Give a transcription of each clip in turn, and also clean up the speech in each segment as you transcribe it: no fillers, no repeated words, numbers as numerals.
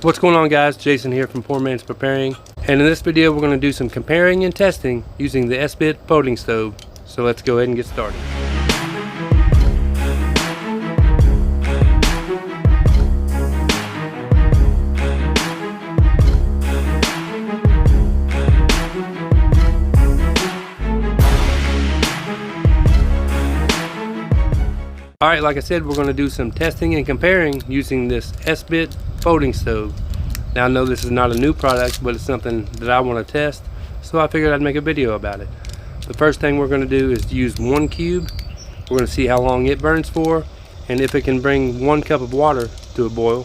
What's going on, guys? Jason here from Poor Man's Preparing, and in this video we're going to do some comparing and testing using the Esbit folding stove. So let's go ahead and get started. Alright, like I said, we're going to do some testing and comparing using this Esbit folding stove. Now, I know this is not a new product, but it's something that I want to test, so I figured I'd make a video about it. The first thing we're going to do is use 1 cube. We're going to see how long it burns for, and if it can bring 1 cup of water to a boil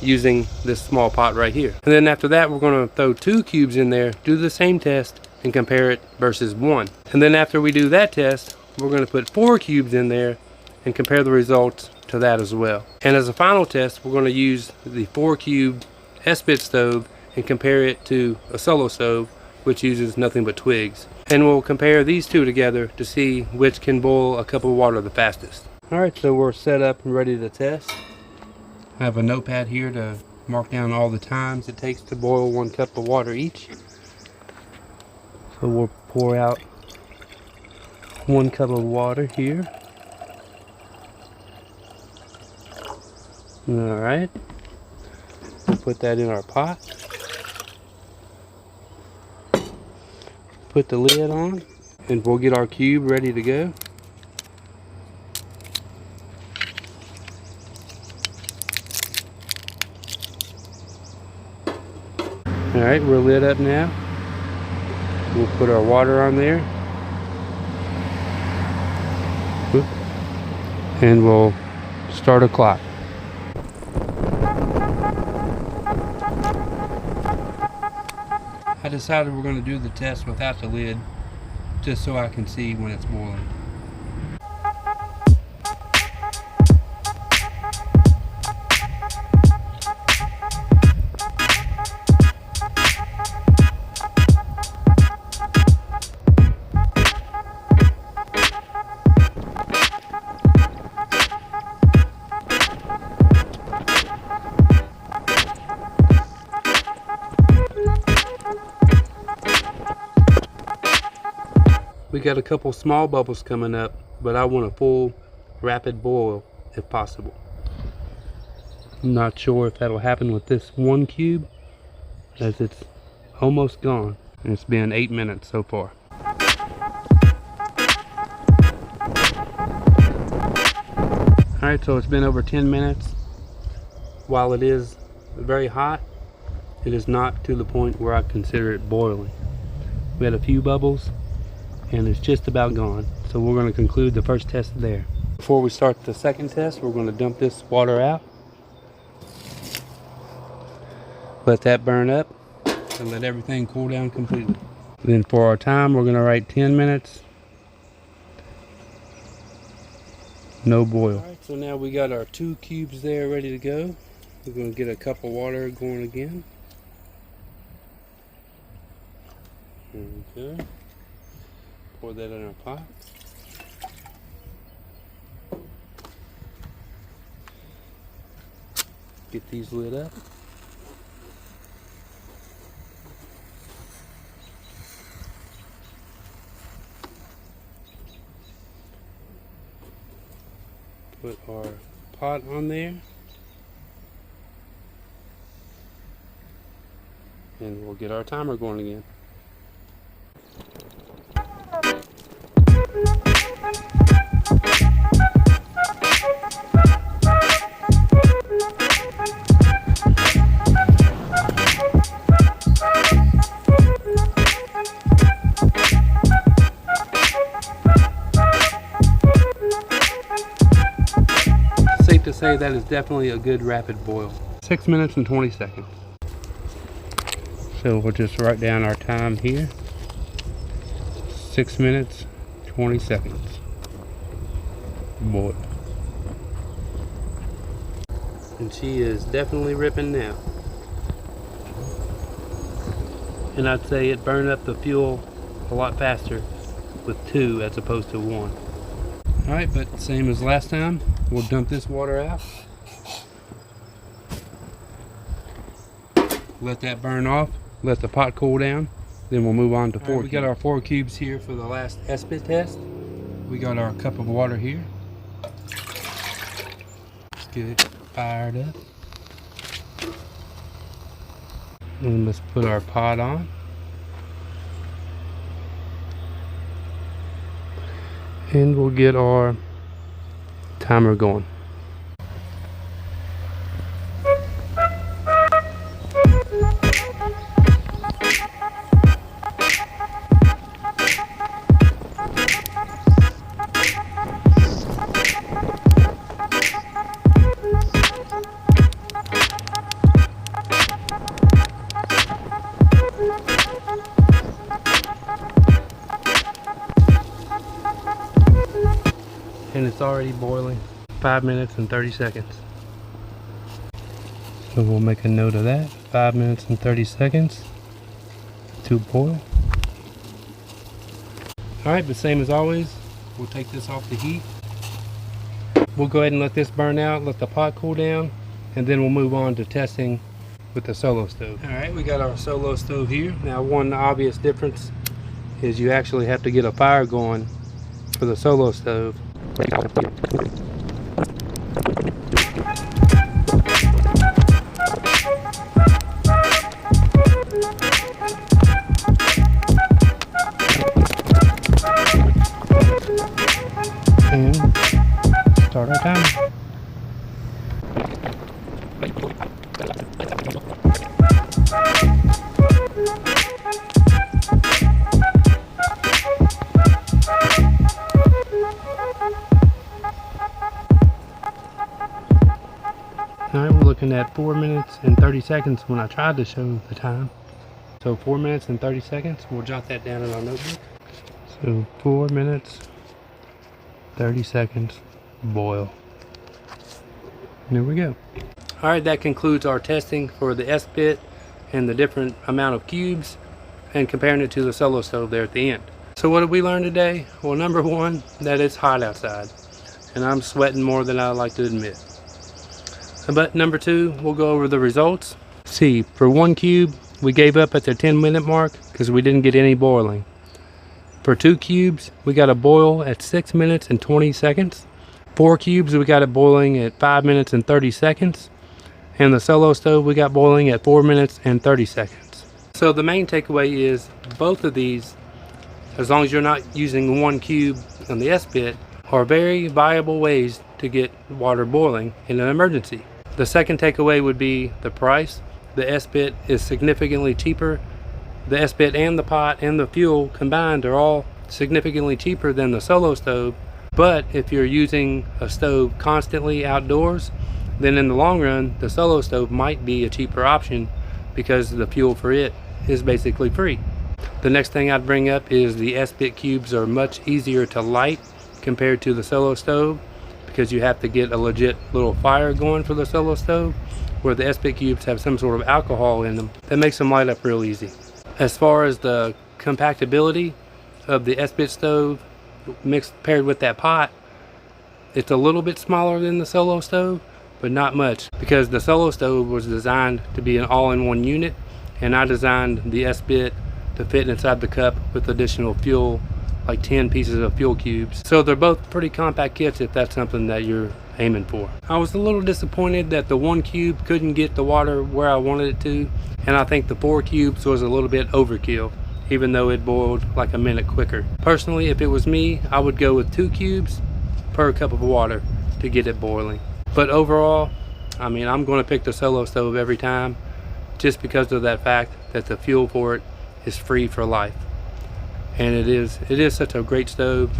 using this small pot right here. And then after that, we're going to throw 2 cubes in there, do the same test, and compare it versus 1. And then after we do that test, we're going to put 4 cubes in there and compare the results to that as well. And as a final test, we're going to use the 4 cube Esbit stove and compare it to a solo stove, which uses nothing but twigs. And we'll compare these two together to see which can boil a cup of water the fastest. Alright, so we're set up and ready to test. I have a notepad here to mark down all the times it takes to boil 1 cup of water each. So we'll pour out 1 cup of water here. Alright, we'll put that in our pot. Put the lid on, and we'll get our cube ready to go. Alright, we're lit up now. We'll put our water on there. And we'll start a clock. I decided we're going to do the test without the lid, just so I can see when it's boiling. We got a couple small bubbles coming up, but I want a full rapid boil if possible. I'm not sure if that'll happen with this 1 cube, as it's almost gone, and it's been 8 minutes so far. Alright, so it's been over 10 minutes. While it is very hot, it is not to the point where I consider it boiling. We had a few bubbles, and it's just about gone. So we're going to conclude the first test there. Before we start the second test, we're going to dump this water out. Let that burn up and let everything cool down completely. Then for our time, we're going to write 10 minutes. No boil. Alright, so now we got our 2 cubes there ready to go. We're going to get a cup of water going again. Okay. Pour that in our pot. Get these lit up. Put our pot on there. And we'll get our timer going again. Safe to say that is definitely a good rapid boil. 6 minutes and 20 seconds. So we'll just write down our time here. 6 minutes, 20 seconds. Boil. And she is definitely ripping now. And I'd say it burned up the fuel a lot faster with 2 as opposed to 1. Alright, but same as last time, we'll dump this water out. Let that burn off, let the pot cool down, then we'll move on to 4 cubes. We got our 4 cubes here for the last Esbit test. We got our cup of water here. Let's get it fired up. And let's put our pot on. And we'll get our timer going. And it's already boiling. 5 minutes and 30 seconds. So we'll make a note of that. 5 minutes and 30 seconds to boil. Alright, but same as always, we'll take this off the heat. We'll go ahead and let this burn out, let the pot cool down, and then we'll move on to testing with the solo stove. Alright, we got our solo stove here. Now, one obvious difference is you actually have to get a fire going for the solo stove. And start our timer. Alright, we're looking at 4 minutes and 30 seconds when I tried to show the time. So 4 minutes and 30 seconds. We'll jot that down in our notebook. So 4 minutes, 30 seconds, boil. And there we go. Alright, that concludes our testing for the Esbit and the different amount of cubes and comparing it to the solo stove there at the end. So what did we learn today? Well, number one, that it's hot outside. And I'm sweating more than I like to admit. But number two, we'll go over the results. See, for 1 cube, we gave up at the 10-minute mark because we didn't get any boiling. For 2 cubes, we got a boil at 6 minutes and 20 seconds. 4 cubes, we got it boiling at 5 minutes and 30 seconds. And the solo stove, we got boiling at 4 minutes and 30 seconds. So the main takeaway is both of these, as long as you're not using 1 cube on the Esbit, are very viable ways to get water boiling in an emergency. The second takeaway would be the price. The Esbit is significantly cheaper. The Esbit and the pot and the fuel combined are all significantly cheaper than the solo stove. But if you're using a stove constantly outdoors, then in the long run, the solo stove might be a cheaper option because the fuel for it is basically free. The next thing I'd bring up is the Esbit cubes are much easier to light compared to the solo stove, because you have to get a legit little fire going for the solo stove, where the Esbit cubes have some sort of alcohol in them that makes them light up real easy. As far as the compactability of the Esbit stove paired with that pot, it's a little bit smaller than the solo stove, but not much, because the solo stove was designed to be an all-in-one unit, and I designed the Esbit to fit inside the cup with additional fuel, like 10 pieces of fuel cubes. So they're both pretty compact kits if that's something that you're aiming for. I was a little disappointed that the 1 cube couldn't get the water where I wanted it to, and I think the 4 cubes was a little bit overkill, even though it boiled like a minute quicker. Personally, if it was me, I would go with 2 cubes per cup of water to get it boiling. But overall, I mean, I'm going to pick the solo stove every time, just because of that fact that the fuel for it is free for life. And it is such a great stove,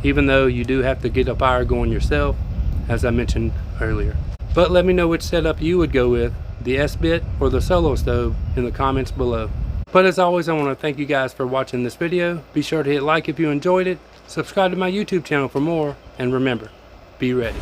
even though you do have to get a fire going yourself, as I mentioned earlier. But let me know which setup you would go with, the Esbit or the solo stove, in the comments below. But as always, I want to thank you guys for watching this video. Be sure to hit like if you enjoyed it, subscribe to my YouTube channel for more, and remember, be ready.